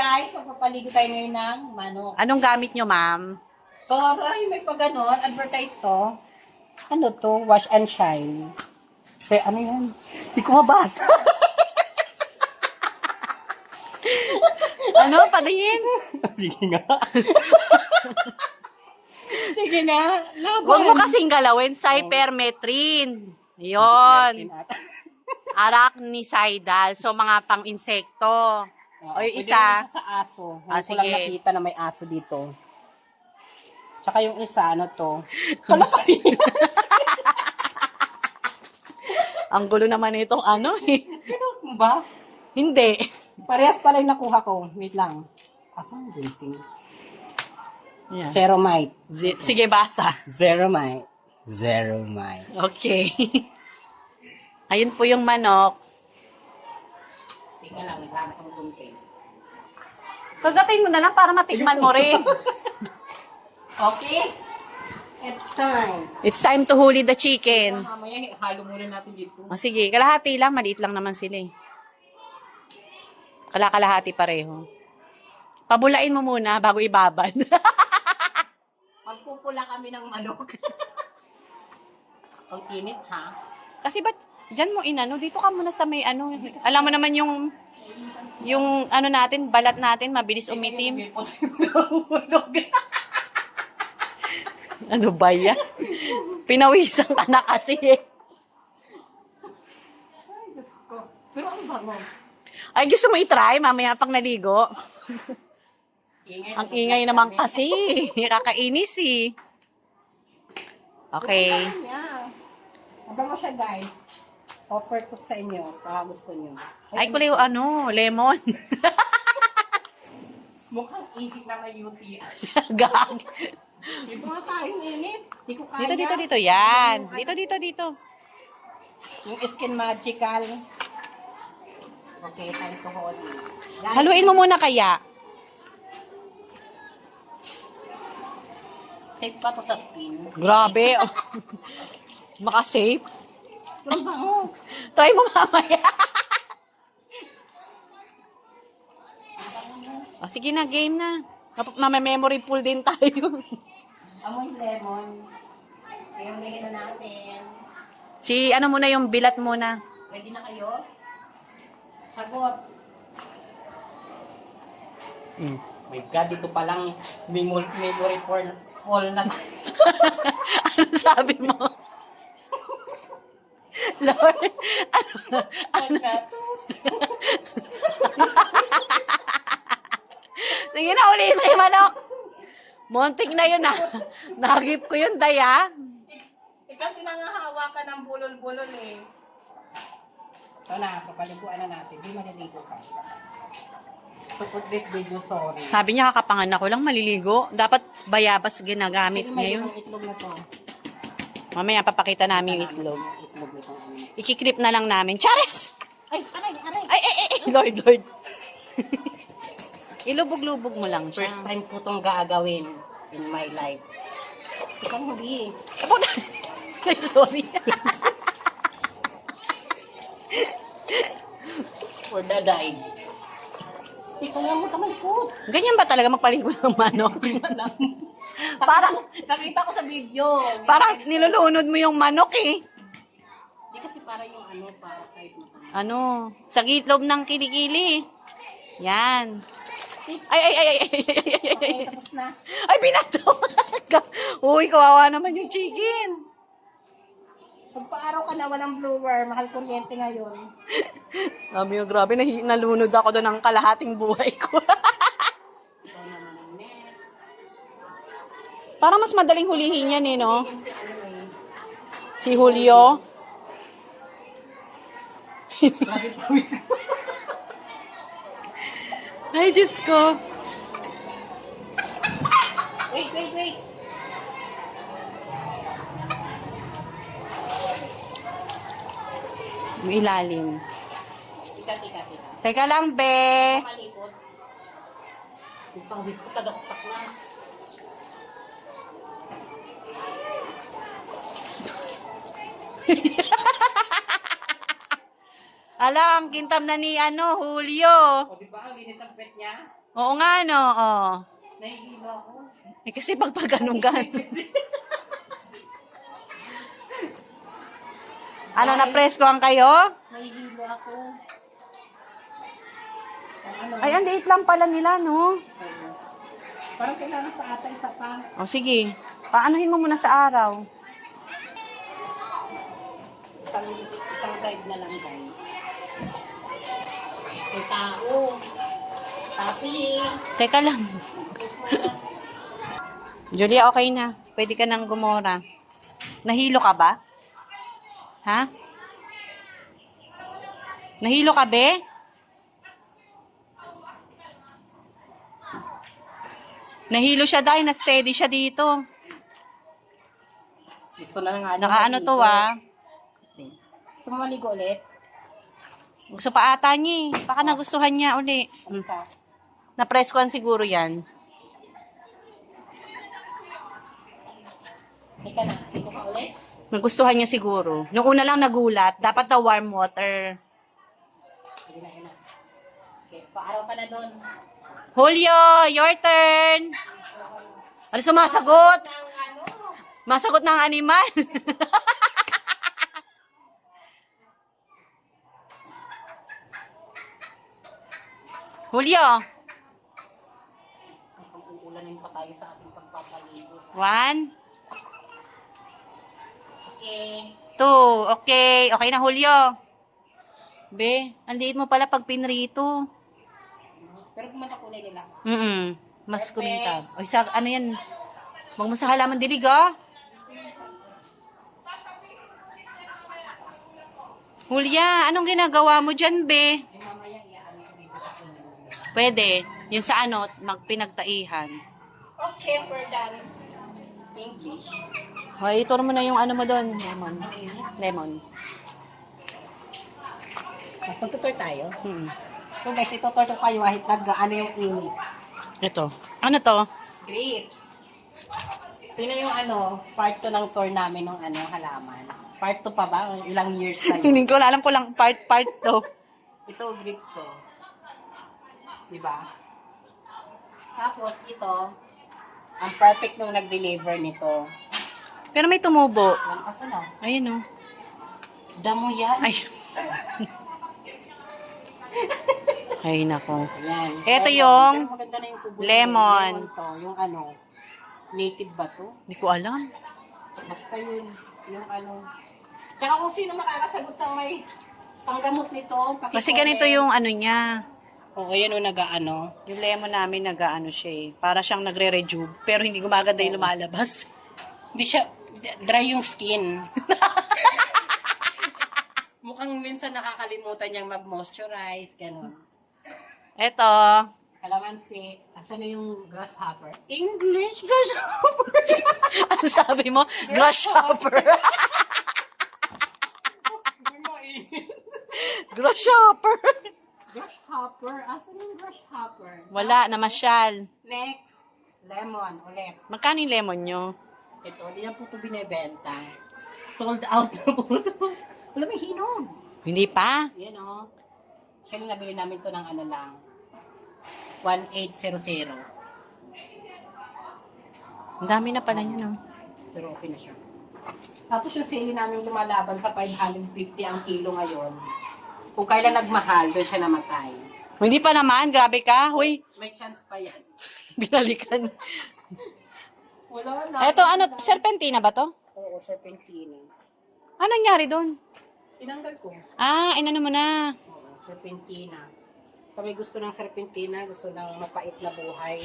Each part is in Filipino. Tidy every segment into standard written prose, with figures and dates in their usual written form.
guys, magpapaligo tayo ngayon ng manok. Anong gamit nyo, ma'am? Taray, may pa ganon. Advertise to. Ano to? Wash and shine. Ano yan? Hindi ko mabasa. Ano? Patingin? Sige nga. Sige na. Laban. Huwag mo kasing galawin. Cypermethrin. Yon. Arachnicidal. So, mga pang-insekto. O yung Pwede isa. sa aso. Hindi ko Sige. lang nakita na may aso dito. Tsaka yung isa, ano to? Ang gulo naman itong ano eh. Pinost mo ba? Hindi. Parehas pala yung nakuha ko. Wait lang. Asan yung gunting? Yeah. Zeromite. Sige, basa. Zeromite. Zeromite. Okay. Ayun po yung manok. Tingnan lang, naglamit ang gunting. Kagatin mo na lang para matikman mo rin. Okay? It's time. It's time to huli the chicken. Mamaya, halo muna natin dito. O sige, kalahati lang. Maliit lang naman sila eh. Kalahati pareho. Pabulain mo muna bago ibabad. Magpupula kami ng manok. Ang init, ha? Kasi ba't dyan mo inano? Dito ka muna sa may ano. Alam mo naman yung ano natin, balat natin, mabilis umitim. Ano ba yan? Pinawisan ka na kasi eh. Ay, Diyos ko. Pero ano ba, no? Ay, gusto mo itry mamaya pag naligo? Ingay, Ang ingay naman kasi. Nakakainis eh. Okay. Aba mo siya, guys. Offer ko sa inyo. Baka gusto nyo. Ay, kulay yung ano, lemon. Mukhang isip na may UTI. Gag. Dito nga tayo, init. Di ko kaya. Dito. Yan. Dito. Yung Skin Magical. Okay, time to hold. Yan. Haluin mo muna kaya. Safe pa to sa skin. Grabe. Maka-safe. Ang bango. Try mo mamaya. O, sige na, game na. Mama-memory pool din tayo. Amoy lemon. Iulihin na natin. Ano muna yung bilat muna. Ready na kayo? Sagot. My God, dito palang memory all na. Ano sabi mo? Lord, ano? Sige na, ulihin mo yung manok. Montik na yun ah. Nagip ko yun, Daya. Ikaw sinangahawa ka ng bulol-bulol eh. Ito na, papaliguan na natin. Di maliligo ka. To put this video, sorry. Sabi niya, kakapanganak ko lang maliligo. Dapat bayabas ginagamit Sige, niya may yun. itlog na to. Mamaya papakita namin yung itlog. Itlog nito. Ikikrip na lang namin. Charis! Ay, aray. Ay! Lord. Ilubog-lubog mo lang siya. First time ko itong gagawin in my life. Ikaw hindi. Ay, sorry. For the dive. Ikaw lang mo tamalpot. Ganyan ba talaga magpaligo ng manok? Parang, Nakita ko sa video. parang nilulunod mo yung manok eh. Hindi kasi para yung para side mo. Ano, sa gitlob ng kilikili. Yan. Ay. Okay, tapos na. Ay, binato. Uy, kawawa naman yung chicken. Pagpa-araw ka na walang blower, mahal kuryente ngayon. Sabi yung grabe, nalunod ako doon ng kalahating buhay ko. Ikaw naman ang next. Parang mas madaling hulihin yan eh, no? Si ano eh. Si Julio. Grabe pawis ko. Ay, Diyos ko. Wait. May ilalim. Tika. Teka lang, be. Malikot. Yung pawis ko, tagaktak na. Ala, ang kintam na ni Julio. O diba, ang linis ang pet niya? Oo nga, no. Oh. Nahihilo ako. Eh, kasi pag ganun ka. Ano, na-preskohan kayo? Nahihilo ako. Ano? Ay, ang liit lang pala nila, no? Parang kailangan pa ata isa pa. O, sige. Paanohin mo muna sa araw. Isang guide na lang, guys. May tao. Tapi. Teka lang. Julia, okay na. Pwede ka nang gumora. Nahilo ka ba? Ha? Nahilo ka, be? Nahilo siya dahil na-steady siya dito. Gusto na nga. Nakaano to, ah. Gusto mo maligo ulit? Gusto pa ata niya eh. Baka nagustuhan niya uli. Ano ka? Na-preskohan siguro yan. Teka na. Ligo ka ulit? Nagustuhan niya siguro. Nung una lang nagulat, dapat na warm water. Sige na, yun na. Okay, paaraw ka na doon. Julio, your turn. Ano sumasagot? Ano? Masagot ng animal. Julio. Uuulanin pa tayo sa ating pagpapaligo. 1, Okay. 2. Okay. Okay na, Julio. Be, ang liit mo pala pag pinrito. Pero kumanta kulay nila. Mas kumintab. O, isa, ano yan? Huwag mo sa halaman dilig, ah. Julia, anong ginagawa mo dyan, be? Yung mamaya iaan ko dito sa kanya. Pwede. Yung sa ano, magpinagtaihan. Okay, we're done. English. Hoy, ituro mo na yung ano mo doon. Lemon. Lemon. Magtutur tayo. Hmm. So guys, itutur ko kayo kahit nag-ano yung init. Ito. Ano to? Grapes. Ito yung ano, part 2 ng tour namin ng ano, halaman. Part 2 pa ba? Ilang years na yun. Hindi ko alam ko lang part to. Ito, grapes to. Diba? Tapos, ito, ang perfect nung nag-deliver nito. Pero may tumubo. Malakas ano? Ayun, oh. Damo yan. Ay. Ay, nako. Ayan. Ito Lemon. yung Pero maganda na yung tubo. lemon. Lemon to. Yung ano, native ba to? Hindi ko alam. Basta yun. Yung ano. Tsaka kung sino makakasagot ng may panggamot nito. Kasi ganito yung ano niya. Oo, yan o nag-ano. Yung lemon namin nag-ano siya eh. Para siyang nagre-rejuve. Pero hindi gumaganda yung lumalabas. Hindi siya, dry yung skin. Mukhang minsan nakakalimutan niyang mag-moisturize, gano'n. Eto. Kalamansi, asan na yung grasshopper? English grasshopper. Ano sabi mo? Grasshopper. Grasshopper. Grasshopper, asan yung grasshopper? Wala, namasyal. Next, lemon, ulit. Magkano yung lemon nyo? Ito, di na po ito binibenta. Sold out na po ito. Wala, may hinog. Hindi pa. Yan o. Actually, nabili namin ito ng ano lang. 1800. Ang dami na pala nyo, no? Pero okay na siya. Tapos yung sale namin lumalaban sa 550 ang kilo ngayon. Kung kailan nagmahal, doon siya namatay. Hindi pa naman, grabe ka. Huy, May chance pa yan. binalikan. Wala na. Eto, ano, serpentina ba to? Oo, serpentina. Ano nangyari doon? Tinanggal ko. Ah, inano mo na. Oo, serpentina. Kami gusto ng serpentina, gusto ng mapait na buhay.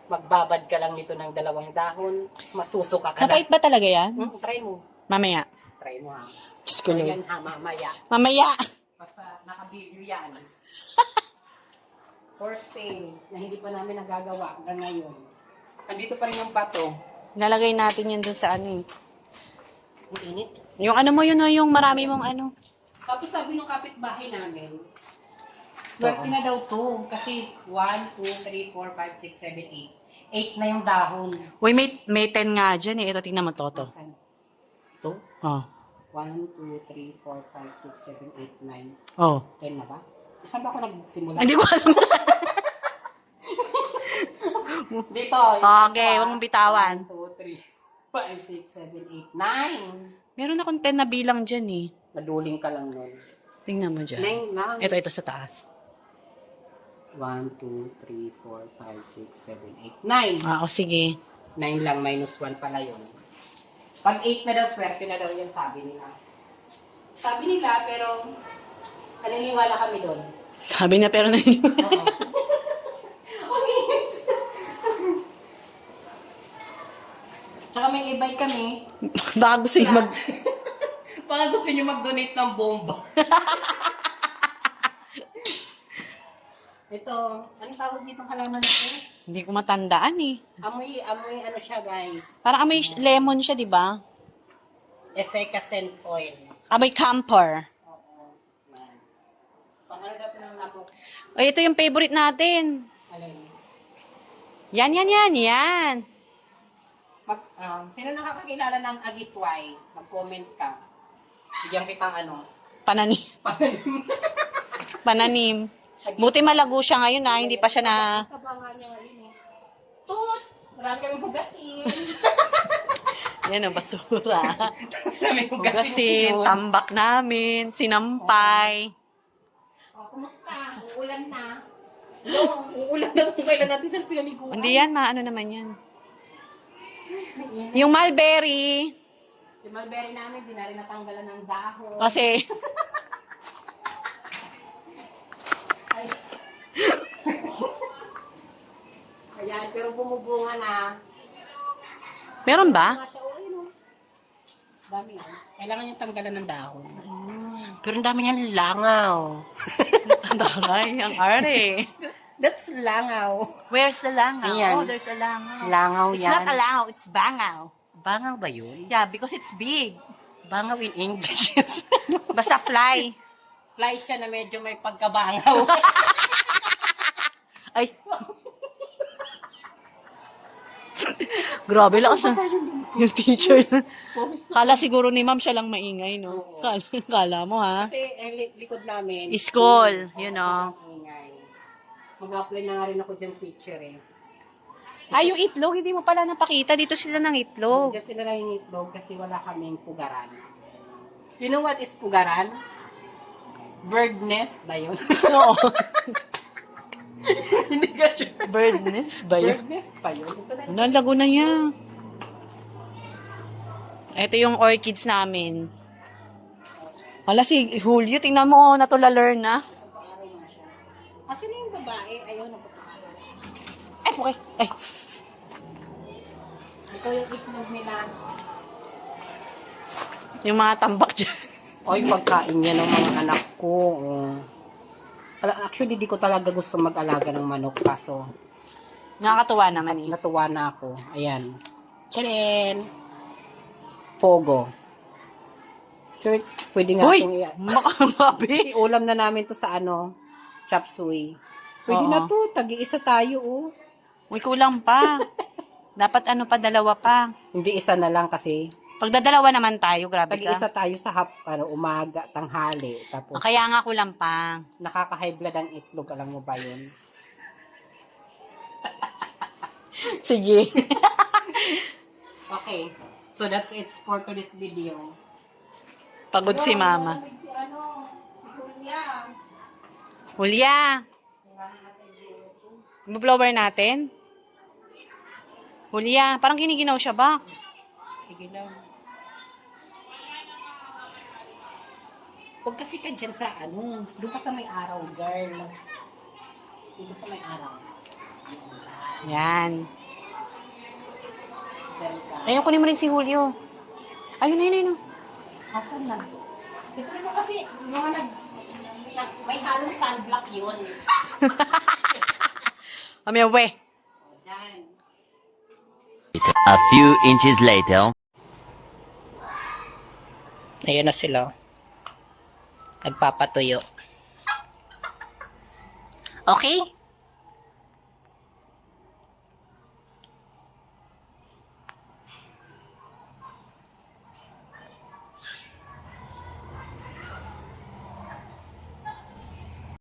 Magbabad ka lang nito ng 2 dahon, masusuka ka Mapait ba talaga yan? Try mo. Mamaya. Try mo ha. Diyos ko, Lord. Ayan ha, mamaya. Mamaya. Basta naka-video yan. First thing na hindi pa namin nagagawa hanggang ngayon. Andito pa rin yung bato. Nalagay natin yun doon sa ano eh. Ang init. Yung ano mo yun, no, yung marami mong ano. Tapos sabi nung kapitbahay namin, swerte na daw to. Kasi 1, 2, 3, 4, 5, 6, 7, 8. 8 na yung dahon. Uy, may 10 nga dyan eh. Ito, tingnan mo to. Asan? To? Oh. 1, 2, 3, 4, 5, 6, 7, 8, 9. Oh. 10 na ba? Saan ba ako nagsimula? Hindi ko alam. Dito. Okay, huwag mong bitawan. 1, 2, 3, 4, 5, 6, 7, 8, 9. Meron akong 10 na bilang dyan eh. Naduling ka lang nun. Tingnan mo dyan. 9 lang. Ito sa taas. 1, 2, 3, 4, 5, 6, 7, 8, 9. O sige. 9 lang, minus 1 pala yun. Pag 8 na daw, swerte na daw yan, sabi nila. Sabi nila, pero naniniwala kami doon. Sabi na pero Oo. Okay. Tsaka may e-bike kami. Baka gusto nyo Baka gusto nyo mag-donate ng bomba. Ito, anong tawag ditong halaman na ito? Hindi ko matandaan eh. Amoy ano siya, guys. Parang amoy lemon siya, di ba? Effervescent oil. Amoy camphor. Oo. Man. Pang ano daw ito ng lamok? O, ito yung favorite natin. Alin? Yan. Sino nakakakilala ng agitway? Mag-comment ka. Bigyan kitang ano. Pananim. Pananim. Buti malago siya ngayon na, hindi pa siya na... Tabangan niya ngayon eh. Tut! Marami kami hugasin. Yan ang basura. Marami Hugasin, tambak namin, sinampay. Oh, kumusta? Uulan na. No, uulan na kung kailan natin sa pinaliguan. Hindi yan, maano naman yan. Yung mulberry. Yung mulberry namin, di na rin natanggalan ng dahon. Kasi, Ayan, pero bumubunga na. meron ba? Nga siya, oh, ayun oh. Dami oh. Kailangan niyang tanggalan ng dahon. Pero ang dami niyang langaw. Ang daray, ang are. That's langaw. Where's the langaw? Ayan. Oh, there's a langaw. Langaw It's not a langaw, it's bangaw. Bangaw ba yun? Yeah, because it's big. Bangaw in English is Basta fly. fly siya na medyo may pagkabangaw. Ay. Grabe lakas na. Yung teacher. Kala siguro ni ma'am siya lang maingay, no? Kala mo, ha? Kasi ang likod namin. School, you know. Ingay. Mag-apply na nga rin ako dyan teacher eh. Ay, yung itlog, hindi mo pala napakita. Dito sila ng itlog. Diyan sila lang yung itlog kasi wala kaming pugaran. You know what is pugaran? Bird nest ba yun? Oo. Hindi ka sure. Bird nest ba yun? Bird nest pa yun? Ito na yun. Nalago na niya. Ito yung orchids namin. Wala si Julio, tingnan mo, natulaler na. Nagpa-araw nga siya. Asan yung babae? Ayaw na pagpapaaral. Ay, okay. Ay. Ito yung itlog nila. Yung mga tambak dyan. Oy, pagkain niya ng mga anak ko. Oh. Actually, di ko talaga gusto mag-alaga ng manok. Kaso, Nakakatuwa naman eh. natuwa na ako. Ayan. Tcharin! Pogo. Sure, pwede nga Uy! itong Makamabi. ulam na namin to sa ano, chop suey. Pwede Oo. na to, tagi-isa tayo, oh. Uy, kulang pa. Dapat ano pa, dalawa pa. Hindi isa na lang kasi, Pagdadalawa naman tayo, grabe ka. tagi-isa tayo sa umaga, tanghali. Tapos, Kaya nga kulang pa. nakaka-high blood ang itlog, alam mo ba yun? Sige. Okay, so that's it for today's video. Pagod si mama. Si ano, si Julia. Julia. Blower natin? Julia, parang giniginaw siya, Box. Sige lang. Huwag kasi ka dyan sa ano, doon ka sa may araw, girl. Doon ka sa may araw. Yan. Girl ka. Ayun, kunin mo rin si Julio. Ayun. Asan na? Ito mo kasi, mga may halong sunblock yun. Amiyawe. O, dyan. A few inches later. Ayan na sila. Nagpapatuyo. Okay?